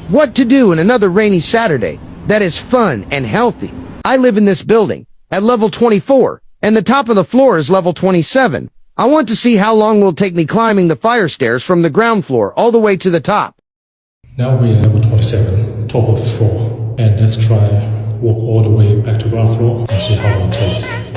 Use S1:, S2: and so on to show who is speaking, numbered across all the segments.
S1: What to do in another rainy Saturday that is fun and healthy? I live in this building at level 24, and the top of the floor is level 27. I want to see how long will take me climbing the fire stairs from the ground floor all the way to the top.
S2: Now we're at level 27, top of the floor, and let's try walk all the way back to ground floor and see how long it takes.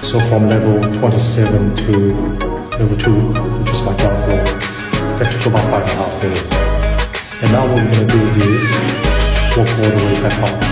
S2: So from level 27 to level 2, which is my ground floor, that took about 5.5 minutes. And now what we're going to do is walk all the way back up.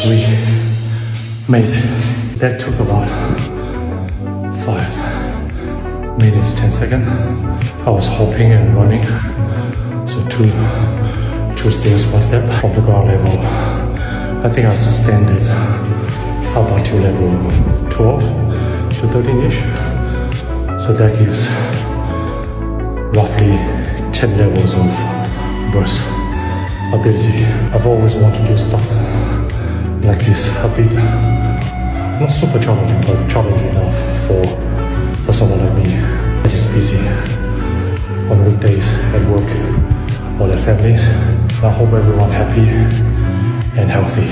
S2: We made it. That took about 5 minutes, 10 seconds. I was hopping and running. So two stairs, one step from the ground level. I think I sustained it up until level 12 to 13-ish. So that gives roughly 10 levels of burst ability. I've always wanted to do stuff like this, a bit, not super challenging, but challenging enough for someone like me that is busy on weekdays at work or their families. I hope everyone happy and healthy.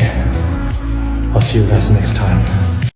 S2: I'll see you guys next time.